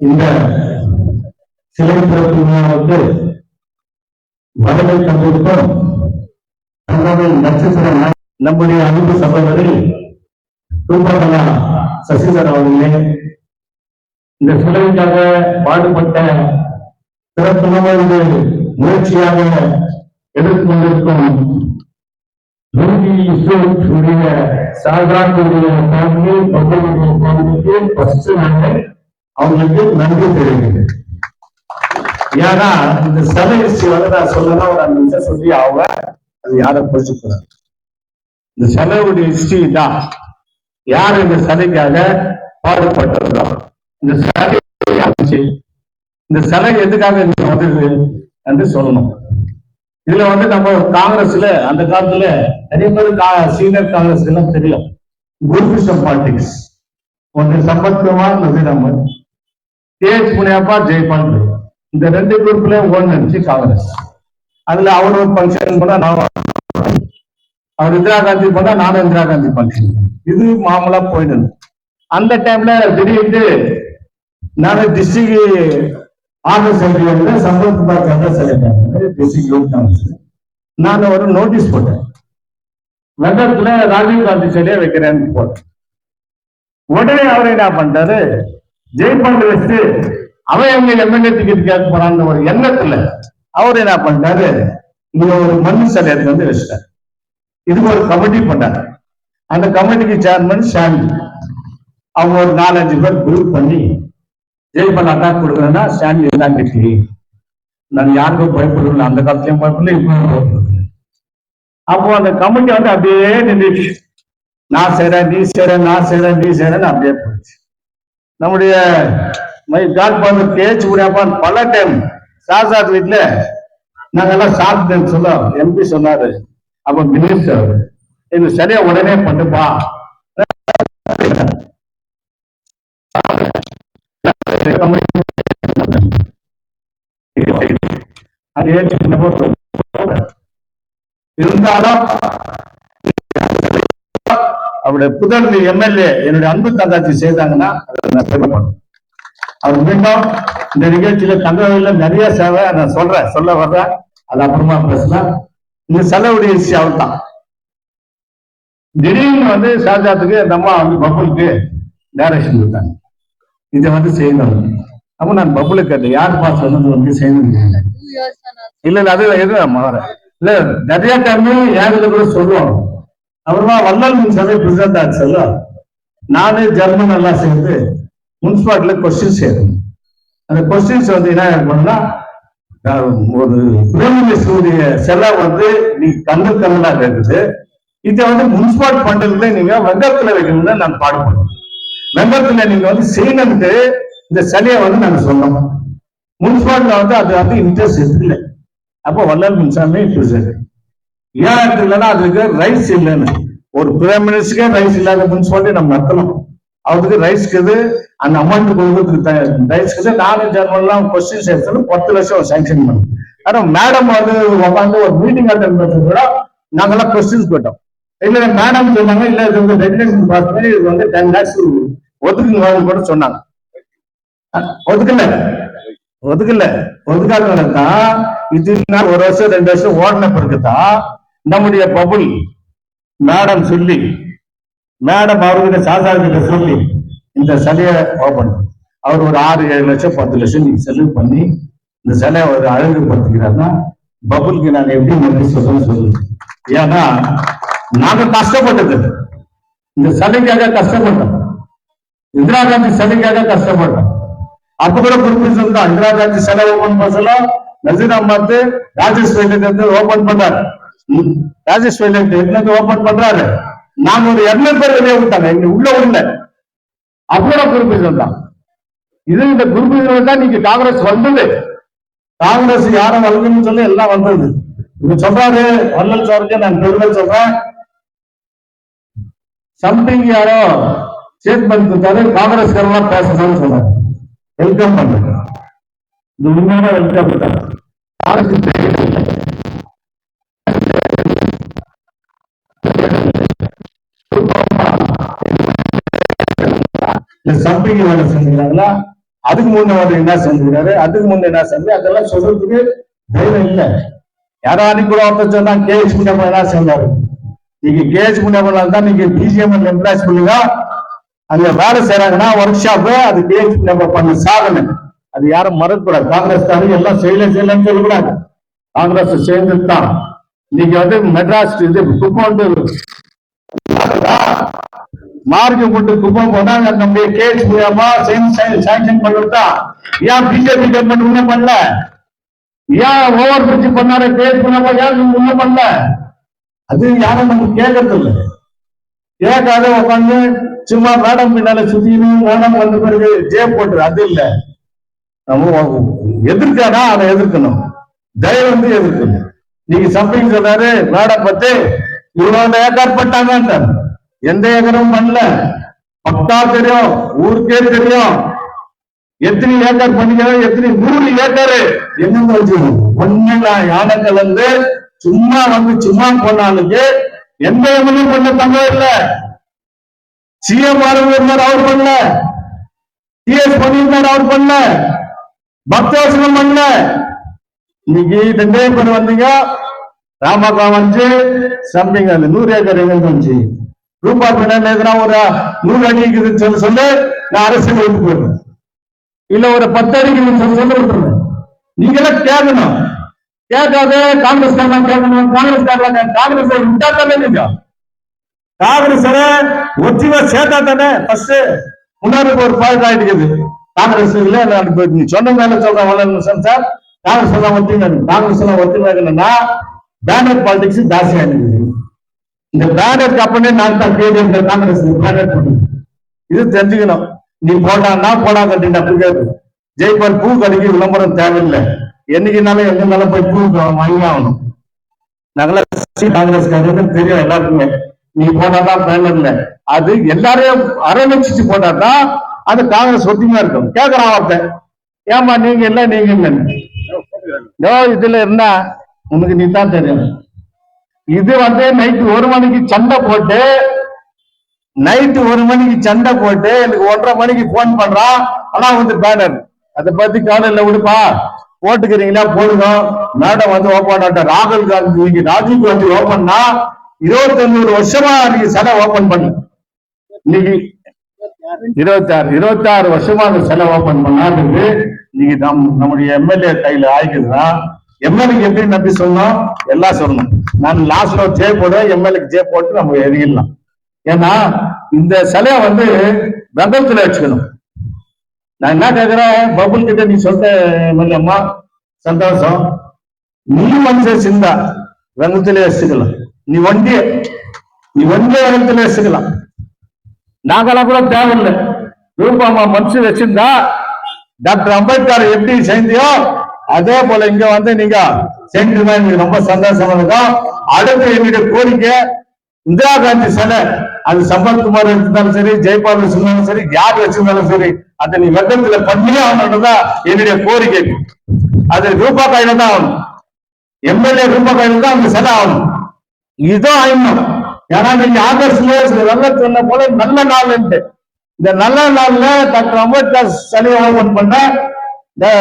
இந்த சிலை திறப்பு விழாவுக்கு வருகை தந்திருக்கும் நட்சத்திர நம்முடைய அன்பு சகோதரி ரூபகலா சசிதர் அவர்களே, இந்த சிலைக்காக பாடுபட்ட சிறப்பு முயற்சியாக எடுத்துக்கொண்டிருக்கும் அவங்களுக்கு நன்றி தெரிவிக்கிறேன். ஏன்னா இந்த சிலை ஹிஸ்டரி வந்து நான் சொல்லலாம் ஒரு 5 நிமிஷம் சொல்லி அவங்க அது யாரும் புரிஞ்சுக்கிறாங்க. இந்த சிலையுடைய ஹிஸ்டரி தான் யார் இந்த சிலைக்காக பாடுபட்டிருக்கிறோம், இந்த சிலை இந்த சிலை எதுக்காக வந்தது என்று சொல்லணும். இதுல வந்து நம்ம காங்கிரஸ்ல அந்த காலத்துல நிறைய பேர் சீனியர் காங்கிரஸ் எல்லாம் தெரியும். குரூப் ஆஃப் பாலிடிக்ஸ் ஒன்று சம்பத்குமார், நசீர் அஹமத், தேஜ் புனியாப்பா, ஜெய்பால், இந்த 2 குரூப்ல ஒன்று காங்கிரஸ். அதுல அவர் ஒரு பங்கன் போனா நான், அவர் இந்திரா காந்தி போனா நானும் இந்திரா காந்தி பங்கன். இது மாமூலா போயிடுது. அந்த டைம்ல திடீர்னு நான் டிஸ்ட்ரிக்ட் ஆர்டர் சென்டர்ல சம்பத்குமார் டிஸ்ட்ரிக்ட் யூத் காங்கிரஸ் நான் ஒரு நோட்டீஸ் போட்டேன், வெங்கத்துல ராஜீவ் காந்தி சிலையை வைக்கிறேன்னு போட்டேன். உடனே அவரை என்ன பண்றாரு, ஜெய்பால் வச்சு அவன் எங்க எம்எல்ஏ டிக்கெட் கேட்க போறான்னு ஒரு எண்ணத்துல அவர் என்ன பண்றாரு, இங்க ஒரு மண் சிலை வந்து வச்சிட்டார். இதுக்கு ஒரு கமிட்டி பண்ணார். அந்த கமிட்டிக்கு சேர்மன் ஷாமி. அவங்க ஒரு 4-5 பேர் குரூப் பண்ணி ஜெய்பால் அட்டாக் கொடுக்குறேன்னா ஷாமி எல்லாம் கட்டி நான் யாருக்கும் பயப்படல, அந்த காலத்திலையும் பயப்படல, இப்போ. அப்போ அந்த கமிட்டி வந்து அப்படியே நின்றுச்சு. நான் செய்றேன், நீ செய்றேன், நான் செய்றேன், நீ செய்றேன்னு அப்படியே போயிடுச்சு. நம்முடைய காட்பாதர் தேஜ் புனியாப்பான் பல டைம் சாசாத் வீட்டுல நாங்கெல்லாம் சாப்பிட்டேன்னு சொல்ல எம்பி சொன்னாரு, அப்ப மினிஸ்டர் இது சரியா உடனே பண்ணுப்பா. இருந்தாலும் அவருடைய புதல்வி எம்எல்ஏ என்னுடைய அன்பு தங்காட்சி செய்தாங்கன்னா நான் பெருமைப்படும். அவர் மீண்டும் இந்த நிகழ்ச்சியில தங்கவேல நிறைய சேவை நான் சொல்ல வர்றேன், அது அப்புறமா பேசலாம். இந்த செலவுடைய விஷயம் அவர் தான். திடீர்னு வந்து ஷாஜாத்துக்கு அந்த அம்மா வந்து பபுலுக்கு டைரக்ஷன் கொடுத்தாங்க, இதை வந்து செய்யணும். அப்ப நான் பபுல கேட்டேன், யார் பாஸ் வந்து செய்யணும். இல்ல அது எதுவும் மாற இல்ல, நிறைய டைம் ஏகத்துல கூட சொல்லுவோம். அப்புறமா வள்ளல் மின் சபை பிரசிடண்ட் ஆச்சு, நானு ஜெர்மன் எல்லாம் சேர்ந்து முனிசிபாலிட்டியில கொஸ்டின்ஸ் செய்யணும். அந்த கொஸ்டின்ஸ் வந்து என்ன பண்ணா, ஒரு பிரதமருடைய செலவு வந்து நீ கண்ணா கேக்குது, இதை வந்து முனிசிபாலிட்டி பண்றதுல நீங்க வெங்கத்துல வைக்கணும்னு நான் பாடுபடுறோம். வெங்கத்துல நீங்க வந்து செய்யணும்ட்டு இந்த சிலையை வந்து நாங்க சொன்னோம். முனிசிபாலிட்டியில வந்து அது வந்து இன்ட்ரெஸ்ட் இல்லை. அப்போ வள்ளல் மின்சாமி ஏன் இல்லைன்னா அதுக்கு ரைட்ஸ் இல்லைன்னு, ஒரு பிரைம் மினிஸ்டருக்கே ரைட்ஸ் இல்லாத முனிசிபாலிட்டி நம்ம நடத்தணும். அவருக்கு ரைட்ஸ்க்குது, அந்த அமௌண்ட் கொடுக்கறதுக்கு ரைட்ஸ்க்குது. நானும் ஜெர்மன்லாம் கொஸ்டின்ஸ் எடுத்து 10 லட்சம் சாங்ஷன் பண்ணோம். ஆனா மேடம் வந்து உட்காந்து ஒரு மீட்டிங் அட்டெண்ட் பண்றது கூட நாங்கெல்லாம் கொஸ்டின்ஸ் போட்டோம். இல்ல மேடம் சொன்னாங்க, இல்ல இது வந்து ரெகுலேஷன் பாஸ் பண்ணி இது வந்து 10 lakhs ஒதுக்குங்க கூட சொன்னாங்க. ஒதுக்காதான் இது 1 வருஷம் 2 வருஷம் ஓடின பிறகுதான் நம்முடைய பபுல் மேடம் சொல்லி, மேடம் அவர்கிட்ட சாசா கிட்ட சொல்லி இந்த சிலையை ஓபன், அவர் ஒரு 6-7 லட்சம் 10 லட்சம் நீங்க செலவு பண்ணி இந்த சிலையை ஒரு அழகுபடுத்துகிறாருன்னா பபுலுக்கு நாங்க எப்படி நன்றி சொல்லுங்க. ஏன்னா நாங்க கஷ்டப்பட்டது இந்த சிலைக்காக கஷ்டப்பட்டோம், இந்திரா காந்தி சிலைக்காக கஷ்டப்பட்டோம். அப்ப கூட குறிப்பிட்டு இந்திரா காந்தி சிலை ஓபன் பண்ண சொல்ல நசீர் அஹமத் ராஜேஷ் பைலட் ஓபன் பண்றாரு, ராஜேஷ் பைலட் ஓபன் பண்றாரு. நாங்க ஒரு 200 பேர் வெளியே விட்டாங்க, எங்க உள்ள விடல. அப்போட குறிப்பிட்டு இது இந்த குறிப்பிட்டு தான் நீங்க காங்கிரஸ் வந்தது. காங்கிரஸ் யாரும் வளர்க்கணும்னு சொல்லி எல்லாம் வந்தது. இங்க சொல்றாரு வள்ளல் சாருக்கு நான் பெருமை சொல்றேன். சம்திங் யாரோ ஸ்டேட்மெண்ட் கொடுத்தாரு, காங்கிரஸ்காரெல்லாம் பேசணும்னு சொன்னாங்க. வெல்கம் பண்றேன், இது உண்மையான வெல்கம் தான். சம்பிங்க வேலை செஞ்சுக்கிறாங்களா, அதுக்கு முன்ன அவர் என்ன செஞ்சுக்கிறாரு, அதுக்கு முன்ன என்ன செஞ்சு அதெல்லாம் சொல்றதுக்கு தைரியம் இல்லை. யாரோ அன்னைக்கு கூட ஒருத்தர் சொன்னா கேஎச் முனியப்பன் என்ன செஞ்சாரு. நீங்க கேஎச் முனியப்பன் தான் நீங்க பிஜிஎம் எம்ப்ளாய்ஸ் பண்ணுங்க, அங்க வேலை செய்யறாங்கன்னா ஒர்க் ஷாப், அது கேஎச் முனியப்பன் பண்ண சாதனை. அது யாரும் மறக்கக்கூடாது. காங்கிரஸ் எல்லாம் செய்யலன்னு சொல்லக்கூடாது. காங்கிரஸ் சேர்ந்துதான் நீங்க வந்து மெட்ராஸ் இது குப்பம் மார்க்கம் கொண்டு குப்பம் போனா நம்முடைய கேஸ் மூலமா சாங்ஷன் பண்ணிட்டா. ஏன் பிஜேபி கவர்மெண்ட் ஒண்ணும் பண்ணல? ஏன் ஓவர் பிரிட்ஜ் பண்ணாரு கேஸ் மூலமா? ஏன் ஒண்ணும் பண்ணல? அது யாரும் நம்ம கேட்கறது இல்லை. கேட்காத உட்காந்து சும்மா மேடம் பின்னால சுத்தினும் மேடம் வந்த பிறகு ஜே போட்டு அது இல்லை. நம்ம எதிர்க்கானா அதை எதிர்க்கணும், தயவு வந்து எதிர்க்கணும். நீங்க சம்திங் சொல்றாரு மேடம் பத்தி இவ்வளவு ஏக்கர் பட்டாங்க, எந்த ஏக்கரும் பண்ணல. பக்கா தெரியும், ஊருக்கே தெரியும் எத்தனை ஏக்கர் பண்ணிக்கிறாங்க, எத்தனை 100 ஏக்கரு எங்க வச்சு ஒண்ணு யானை கலந்து சும்மா வந்து சும்மா போனாலுக்கு எந்த எம்எல்ஏ பண்ண தங்க இல்லை. சிஎம் இருந்தார் அவர் பண்ணல, சிஎஸ் பண்ணியிருந்தார் அவர் பண்ணல, பக்தவசனம் பண்ணல. இன்னைக்கு 2 பேர் வந்தீங்க, ராமகா வந்து சம்திங் அந்த 100 ஏக்கர் எங்க வந்துச்சு. ரூபா பின்னாடி ஒரு 100 அடி இருக்குதுன்னு சொல்லு, நான் அரசியல் விட்டு போயிடுவேன். இல்ல ஒரு 10 அடிக்கு சொல்ல விட்டுருவேன். நீங்க எல்லாம் கேட்கணும். கேட்காத காங்கிரஸ் கேட்கணும். காங்கிரஸ் விட்டா தானே நீங்க காங்கிரஸ் ஒத்திவா சேர்த்தா தானே ஃபர்ஸ்ட் முன்னாடி ஒரு பாயிண்ட் ஆயிட்டு காங்கிரஸ் இல்ல. நீ சொன்ன மேல சொல்றேன் சார், காங்கிரஸ் எல்லாம் ஒத்திங்க. காங்கிரஸ் எல்லாம் ஒத்தினா பேனர் பாலிடிக்ஸ் ஜாஸ்தியா இருக்குது. இந்த பேனர் கம்பெனி நான் தான் கேள்வி காங்கிரஸ் பேனர் பண்ணி இது தெரிஞ்சுக்கணும். நீ போட்டான்னா போடா கட்டினா புரியாது. ஜெய்பால் பூ கடைக்கு விளம்பரம் தேவையில்லை. என்னைக்குனாலும் எங்கனாலும் போய் பூ வாங்கி ஆகணும். நாங்களாம் காங்கிரஸ் தெரியும் எல்லாருக்குமே. நீ போட்டாதான் பேனர்ல அது எல்லாரையும் அரவணைச்சு போட்டாதான் அது காங்கிரஸ் ஒத்திமா இருக்கும். கேட்கறான் ஒருத்தன், ஏமா நீங்க இல்ல நீங்க இல்ல இதுல இருந்தா உனக்கு நீ தான் தெரியும். இது வந்து நைட்டு 1 மணிக்கு சண்டை போட்டு எனக்கு 1:30 மணிக்கு போன் பண்றான். ஆனா வந்து பேனர் அதை பத்தி காலையில விடுப்பா, போட்டுக்கிறீங்களா போடுங்க. மேடம் வந்து ஓபன் ஆட்ட ராகுல் காந்தி நீங்க ராஜீவ் காந்தி ஓபன்னா 21 வருஷமா நீங்க சிலை ஓபன் பண்ணு. இன்னைக்கு 26 வருஷமா அந்த சிலை ஓபன் பண்ணாருக்கு. நீங்க நம்முடைய எம்எல்ஏ கையில ஆயிக்குதுன்னா எம்எல்ஏக்கு எப்படி நம்பி சொன்னோம் எல்லாம் சொல்லணும். நான் லாஸ்ட்ல ஜே போடுவேன், எம்எல்ஏக்கு ஜே போட்டு நம்ம எரியிடலாம். ஏன்னா இந்த சிலைய வந்து வெங்கத்துல வச்சுக்கணும். நான் என்ன கேட்கிறேன், பபுல் கிட்ட நீ சொல்ற எம்எல்ஏம்மா சந்தோஷம், நீ வந்து சிந்தா வெங்கத்திலே வச்சுக்கலாம். நீ வண்டிய வெங்கத்திலே வச்சுக்கலாம். நாங்கெல்லாம் கூட தேவையில்லை. ரூபாமா மனசு வச்சிருந்தா டாக்டர் அம்பேத்கர் எப்படி செய்தியோ அதே போல இங்க வந்து நீங்க சென்றுதான் எங்களுக்கு ரொம்ப சந்தோஷமா இருக்கும். அடுத்து என்னுடைய கோரிக்கை, இந்திரா காந்தி சிலை அது சம்பத்குமார் இருந்தாலும் சரி, ஜெய்பால் வச்சிருந்தாலும் சரி, யார் வச்சிருந்தாலும் சரி, அதை நீ வெள்ளத்துல பண்ணியே ஆகணும்ன்றதான் என்னுடைய கோரிக்கை. அது ரூபா கையில தான் ஆகணும். எம்எல்ஏ ரூபா கையில தான் அந்த சிலை ஆகணும். இதுதான் ஆயிடணும். ஏன்னா நீங்க ஆகஸ்ட்ல வெள்ளம் சொன்ன போல நல்ல நாள். இந்த நல்ல நாள்ல டாக்டர் அம்பேத்கர் சிலையை ஓபன் பண்ண,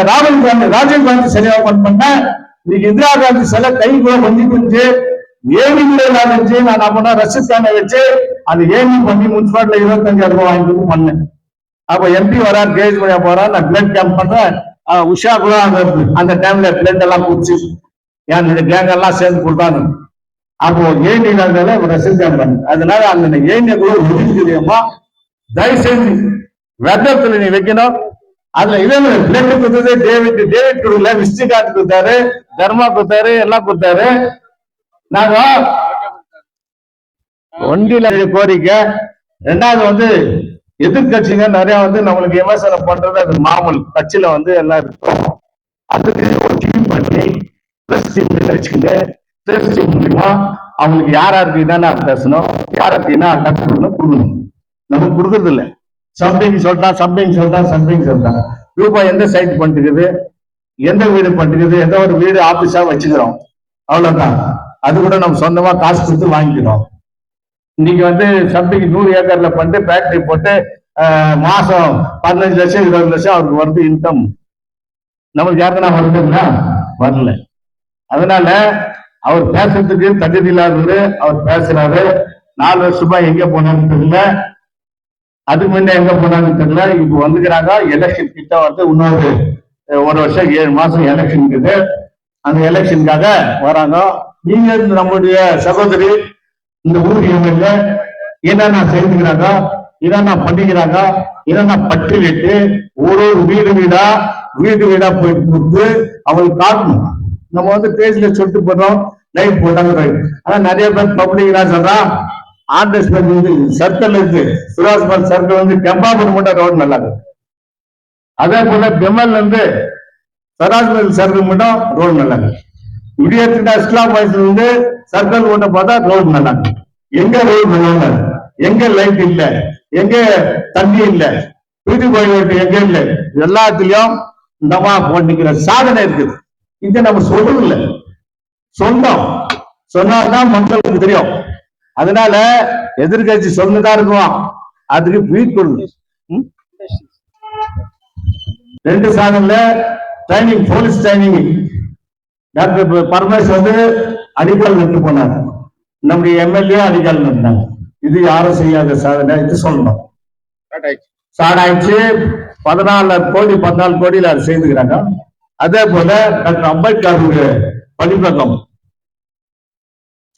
ராஜீவ் காந்தி சிலையை ஓபன் பண்ண, இன்னைக்கு இந்திரா காந்தி சிலை கை கூட கொஞ்சி ஏணிகளை வச்சு நான் அப்பனா ரஷீத் கானை வச்சு அந்த ஏணி பண்ணி முனிசிபாலிட்டியில 25,000 ரூபாய் வாங்கி பண்ணேன். அப்ப எம்பி வரார், கேஜ் பண்ணியா போறான், நான் பிளட் கேம்ப் பண்றேன். உஷா கூட அந்த டைம்ல பிளட் எல்லாம் குடிச்சு என்னுடைய கேங் எல்லாம் சேர்ந்து கொடுத்தாங்க. அப்போ ஏணி ரஷீத் கேம்ப் பண்ணு. அதனால அந்த ஏணியை கூட ஒதுக்கிறியம்மா, தயவு செஞ்சு வெத்தத்துல நீ வைக்கணும். அதுல இதே பிளட் கொடுத்தது டேவிட் கொடுக்கல, விஸ்டிகார்ட் கொடுத்தாரு, தர்மா கொடுத்தாரு, எல்லாம் கொடுத்தாரு. நாங்க ஒன்றில கோரிக்கை. 2வது வந்து எதிர்கட்சிங்க நிறைய வந்து நம்மளுக்கு விமர்சனம் பண்றது அது மாமூல். கட்சியில வந்து எல்லாம் இருக்கும். அதுக்கு ஒரு டீம் பண்ணி பிரஸ் டீம் வச்சுக்கிட்டு பிரஸ் டீம் மூலியமா அவங்களுக்கு யாருக்கு என்னென்ன பேசணும், யாருக்கு என்ன அட்டாக் கொடுக்கணும். நம்ம கொடுக்கறது இல்லை. சம்திங் சொல்லிட்டான். ரூபாய் எந்த சைட் பண்ணிருக்குது, எந்த வீடு பண்ணிருக்குது, எந்த ஒரு வீடு ஆபீஸா வச்சுக்கிறோம், அவ்வளவுதான். அது கூட நம்ம சொந்தமா காசு கொடுத்து வாங்கிக்கிறோம். இன்னைக்கு வந்து சம்திங் 100 ஏக்கர்ல பண்ணிட்டு ஃபேக்டரி போட்டு மாசம் 15 லட்சம் 20 லட்சம் அவருக்கு வருது இன்கம். நமக்கு யாருக்குன்னா வருதுங்களா? வரல. அதனால அவர் பேசுறதுக்கு தகுதி இல்லாதது அவர் பேசுறாரு. 4 வருஷமா எங்க போனான்னு தெரியல, அதுக்கு முன்ன எங்க போனான்னு தெரியல. இப்ப வந்துக்கிறாங்க, எலெக்ஷன் கிட்ட வந்து இன்னொரு 1 வருஷம் 7 மாசம் எலெக்ஷன் இருக்குது. அந்த எலெக்ஷனுக்காக வராங்க. நீங்க நம்முடைய சகோதரி இந்த ஊர் எம்எல்ஏ என்னென்ன செய்துக்கிறாங்க, என்னென்ன பண்ணிக்கிறாங்க, என்னென்ன பட்டியலிட்டு ஒரு வீடு வீடா போயிட்டு கொடுத்து அவங்களுக்கு காட்டணும். நம்ம வந்து பேஜ்ல சொல்லிட்டு போடுறோம், லைவ் போட்டாங்க. ஆனா நிறைய பேர் பப்ளிக் என்ன சொல்றான், ஆர்எஸ் சர்க்கிள் இருக்கு, சுராஜ்பால் சர்க்கிள் வந்து கெம்பாபுரம் மட்டும் ரோடு நல்லா இருக்கு. அதே போல பெமல் வந்து சராஜ்பால் சர்க்கிள் மட்டும் ரோடு நல்லா இருக்கு. விடியத்துக்கு இஸ்லாம் வந்து சர்க்கிள் ஓட்ட பார்த்தா ரோடு நல்லா இருக்கு. எங்க ரோடு நல்லா, எங்க லைட் இல்ல, எங்க தண்ணி இல்ல, வீட்டு போயிட்டு எங்க இல்ல, எல்லாத்துலயும் இந்தமா போட்டிக்கிற சாதனை இருக்குது. இங்க நம்ம சொல்றதில்ல, சொன்னோம் சொன்னாதான் மக்களுக்கு தெரியும். அதனால எதிர்கட்சி சொன்னதான் இருக்கும், அதுக்கு பீட் கொடுங்க. 2 சாதனைல training, police training doctor Paramesh வந்து அடிக்கல் நின்று போனார். நம்முடைய எம்எல்ஏ அடிக்கல் நின்றாங்க. இது யாரும் செய்யாத சாதனை, இது சொல்லணும். ஸ்டார்ட் ஆயிடுச்சு. 14 கோடி 14 கோடியில அது செய்துக்கிறாங்க. அதே போல டாக்டர் அம்பேத்கர் பதிப்பகம்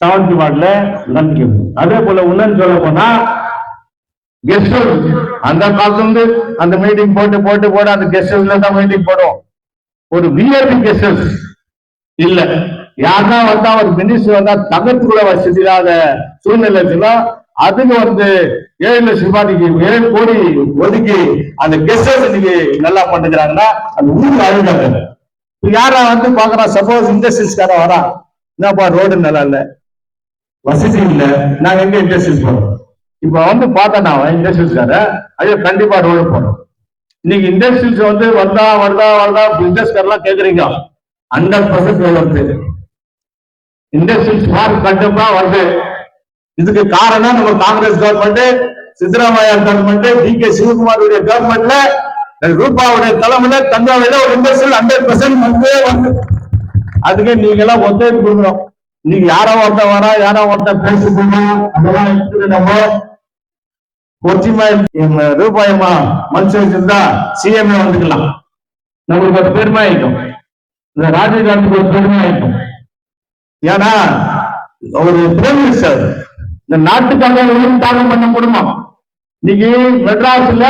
7th வார்டுல நன்றி. அதே போல உன்னன்னு சொல்ல போனா கெஸ்ட் ஹவுஸ், அந்த காலத்துல இருந்து அந்த மீட்டிங் போட்டு அந்த கெஸ்ட் ஹவுஸ்ல தான் மீட்டிங் போடுவோம். ஒரு விஐபி கெஸ்ட் ஹவுஸ் இல்ல. யாருன்னா வந்தா ஒரு மினிஸ்டர் வந்தா தகர்த்துக்குள்ள வசதி இல்லாத சூழ்நிலை இருக்குன்னா அதுக்கு வந்து 7 லட்சம் ரூபாய்க்கு 7 கோடி ஒதுக்கி அந்த கெஸ்ட் ஹவுஸ் இன்னைக்கு நல்லா பண்ணுறாங்கன்னா அந்த ஊருக்கு அழுகாங்க. யாரா வந்து பாக்குறா, சப்போஸ் இண்டஸ்ட்ரீஸ்கார வரா, என்னப்பா ரோடு நல்லா இல்ல, வசதி இல்ல, நாங்க எங்க இண்டஸ்ட்ரீஸ் போறோம். இப்ப வந்து பார்த்தா இண்டஸ்ட்ரீஸ்கார ஐயோ கண்டிப்பா ரோடு போறோம். இன்னைக்கு இண்டஸ்ட்ரீஸ் வந்து வருதா பிசினஸ்காரெல்லாம் கேக்குறீங்க, 100% வருது. இண்டஸ்ட்ரீஸ் மார்க் கண்டிப்பா வருது. இதுக்கு காரணம் நம்ம காங்கிரஸ் கவர்மெண்ட், சித்தராமையா கவர்மெண்ட், டி.கே. சிவகுமாருடைய கவர்மெண்ட்ல, ரூபாவுடைய தலைமையில தஞ்சாவூர்ல ஒரு இண்டஸ்ட்ரியல் 100% வந்து அதுக்கு நீங்க எல்லாம் ஒத்துழைப்பு கொடுக்கணும். நீங்க யாரோ ஒருத்தன் பேசுறீங்க, அதெல்லாம் நம்ம ஒற்றுமை ரூபாயமா மனுஷன் இருந்தா சிஎம் வந்துக்கலாம். நம்மளுக்கு ஒரு பெருமை ஆயிடும், இந்த ராஜீவ் காந்திக்கு ஒரு பெருமை ஆயிடும். ஏன்னா ஒரு பிரைம் மினிஸ்டர் இந்த நாட்டுக்காக தியாகம் பண்ண குடும்பம். இன்னைக்கு மெட்ராஸ்ல